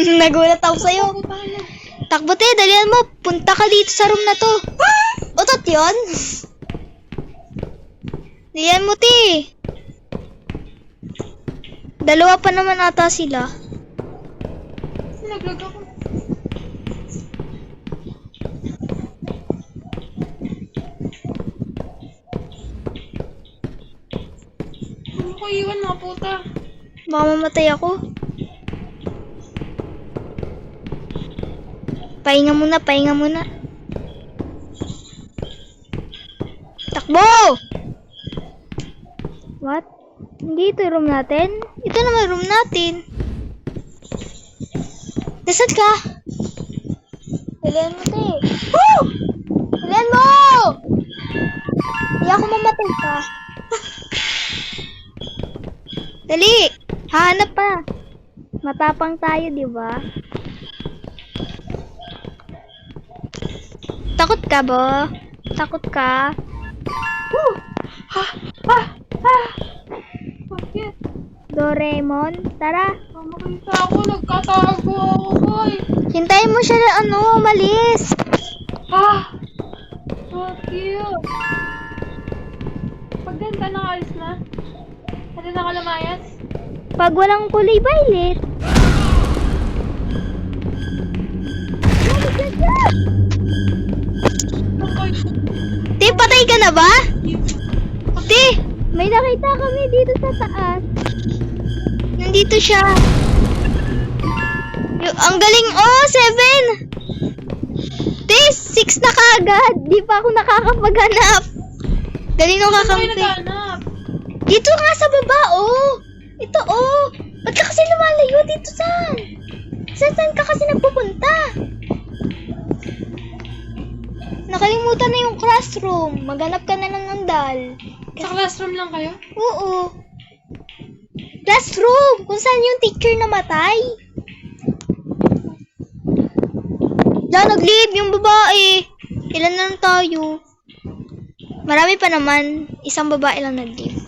Nagulat ako sa'yo. Ako bahala. Takbo te, dalian mo. Punta ka dito sa room na to. Utot yun? Dalian mo te. Dalawa pa naman ata sila. Naglag ako. Ano ko iwan mga puta? Baka mamatay ako. Pahinga muna, pahinga muna. Takbo! What? Hindi ito yung room natin? Ito naman room natin. Nasaan ka? Dalian mo, te. Woo! Dalian mo! Hindi ako mamatay ka. Dali! Hahanap pa. Matapang tayo, di ba? Takot ka, bo? Takot ka? Woo! Ha! Ha! Ha! Bakit? Doraemon, tara. Makita ako, nagkatago ako, boy. Hintayin mo siya na umalis. Ha! Bakit? Pag ganun ka nakaalis na? Ano na ka lumayas? Pag walang kulay violet. Okay. Te, patay ka na ba? Te, may nakita kami dito sa taas. Nandito siya. Ang galing, oh, 7. Te, 6 na kaagad. Di pa ako nakakapaghanap. Galing nung Saan kayo kakampi. naghahanap? Dito nga sa baba, oh. Ito, oh. Ba't ka kasi lumalayo? Dito saan? Saan ka kasi nagpupunta? Nakalimutan na yung classroom. Maghanap ka na lang ng dal. Sa classroom lang kayo? Oo. Classroom! Kung saan yung teacher namatay. Diyan, nag-leave yung babae. Ilan na lang tayo? Marami pa naman. Isang babae lang nag-leave.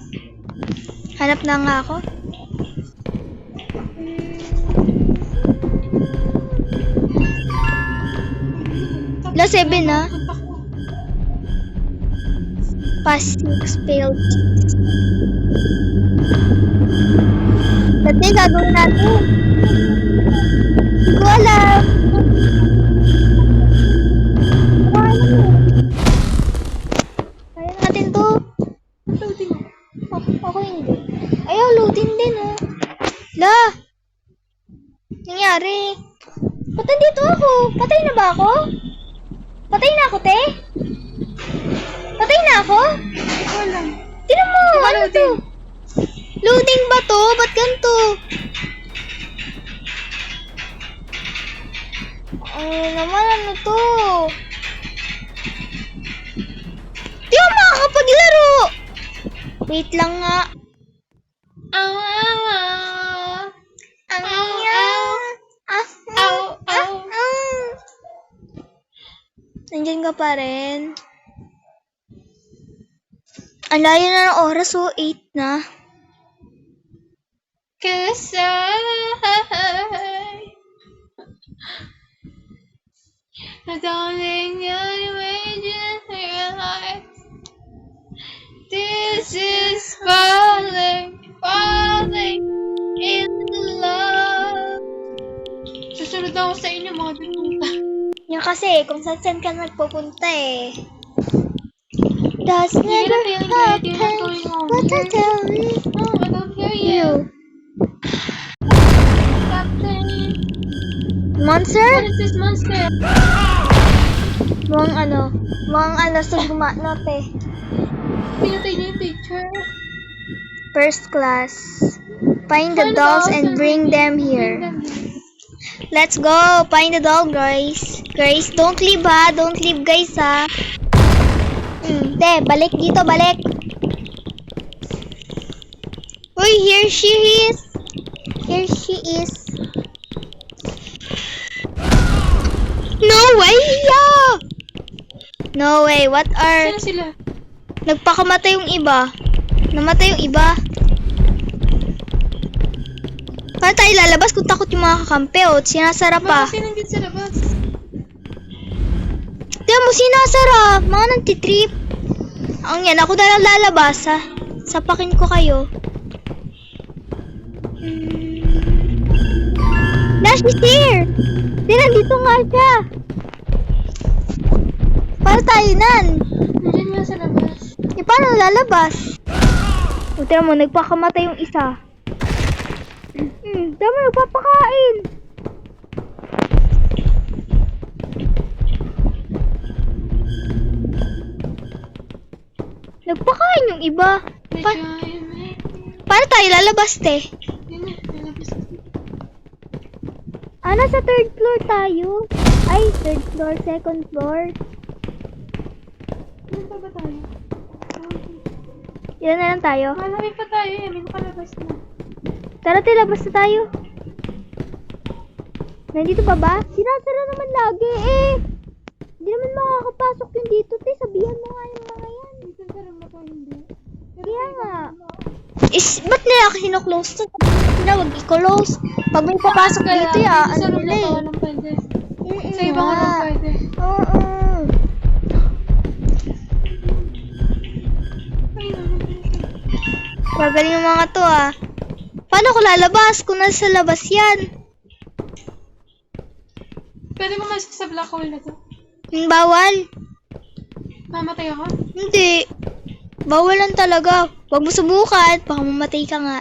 Hanap na nga ako. La 7 na. Past 6 failed. Dati gagawin natin. Hindi ko alam. Kaya natin to. Loading. Ako hindi. Ayaw, loading din oh. La! Nangyari. Ba't nandito ako? Patay na ba ako? Patay na ako, te? Patay na ako? Ito lang. Tinan mo, Diba ano to? loading? Loading ba to? Ba't ganito? Naman, ano to? Di ako makakapaglaro! Wait lang nga. Ow, ow, ow. Ang Ow, yaw. Ow, ow. Nandiyan ka pa rin. Ang layo na ng oras, oh. 8 na. Cause I don't think you're waiting for your life. This is falling in love. Susunod ako sa inyo mga binuta. Yan kasi, kung saan ka nagpupunta eh. That's never feeling good, you're not happen. going home. What I tell you? Oh, I don't hear you. Captain, Monster? what is this monster? Mukhang sugma, no, te. Pinatay niya yung picture. First class. Find the dolls and bring them here. Let's go! Find the doll, guys. Guys, don't leave ha. Don't leave, guys ha. Te, balik dito, balik. Uy, here she is. Here she is. No way! Yeah! No way, what are... Saan sila? Nagpakamatay yung iba. Namatay yung iba. Paano tayo lalabas kung takot yung mga kakampi o sinasara pa? Baka kasi nandito sa labas. Tignan mo, sinasara. Mga nagtitrip. Ang yan, ako na lang lalabas ha. Sapakin ko kayo. Dash is here! Di, nandito nga siya. Paano tayo nan? Nandiyan nga sa labas. E paano lalabas? O, tignan mo, nagpakamatay yung isa. Dami nagpapakain. Nagpakain yung iba. Medyo ayun eh. Paano tayo lalabas, te? Yun na, lalabas na. Nasa third floor tayo. Ay, third floor, second floor. Ano pa ba tayo? Ilan na lang tayo? Malaki pa tayo eh. May nakalabas na. Tara, te, labas na tayo. Nandito pa ba? Sinasara naman lagi eh. Hindi naman makakapasok yung dito, te. Sabihan mo nga yung mga yan. Dito sa rin ba hindi? Kaya nga. Ba't nila kino-close to? Na, wag i-close. Pag may papasok dito, ya, Sa ano room nila na to, eh. walang pwede. Sa ibang room pwede. Oo. Ay, naman. Gagaling yung mga to ah. Paano ko lalabas kung nasa labas yan? Pwede mo masok sa black hole na to. Bawal. Mamatay ako? Hindi. Bawal lang talaga. Huwag mo subukan. Baka mamatay ka nga.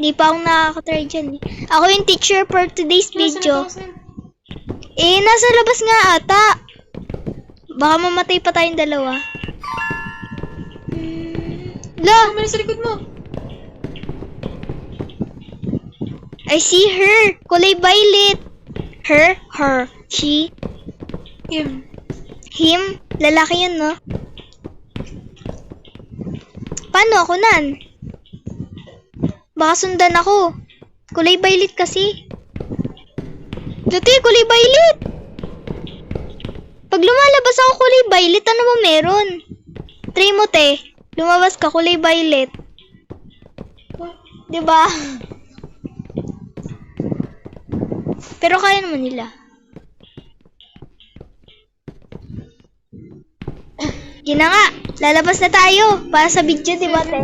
Hindi pa akong nakaka-try dyan eh. Ako yung teacher for today's video. Nasa labas nga ata. Baka mamatay pa tayong dalawa. La! Ano sa likod mo? I see her. Kulay violet. Her, she, Him. him. Lalaki yun, no? Paano ako nan? Baka sundan ako. Kulay violet kasi. Dati, kulay violet. Pag lumalabas ako kulay violet, ano ba meron? Try mo, te. Lumabas ka, kulay violet. Diba? Pero kaya naman nila. Yun na nga. Lalabas na tayo. Para sa video, diba, te?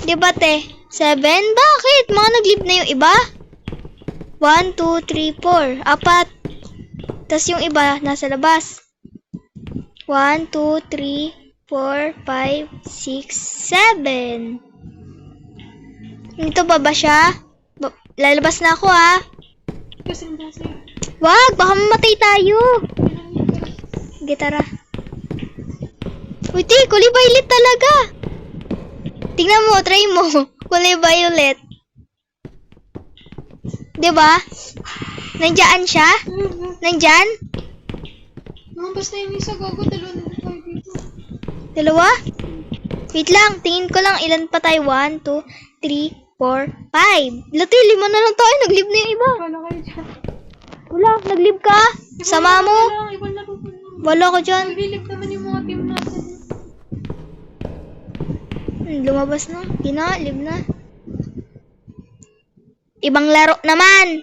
Diba, te? 7? Bakit? Mga nag-leave na yung iba? 1, 2, 3, 4. 4. Tapos yung iba, nasa labas. 1, 2, 3, 4, 5, 6, 7. Dito pa ba siya? Lalabas na ako, ah. Kasi hindi sa'yo. Wag! Baka mamatay tayo! Gitara. Uy, te, kulay violet talaga! Tingnan mo, try mo. Kulay violet. Diba? Nandyan siya? Nandyan? Lumabas na yung isa, gago. Dalawa na tayo dito. Dalawa? Wait lang, tingin ko lang ilan pa tayo. 1, 2, 3, 4, 5. Lati, 5 na lang tayo. Nag-leave na yung iba. Wala kayo dyan. Wala, nag-leave ka? Sama mo? Ibang laro ko lang. Wala ko dyan. Naglilip naman yung mga team natin. Lumabas na. Leave na. Ibang laro naman.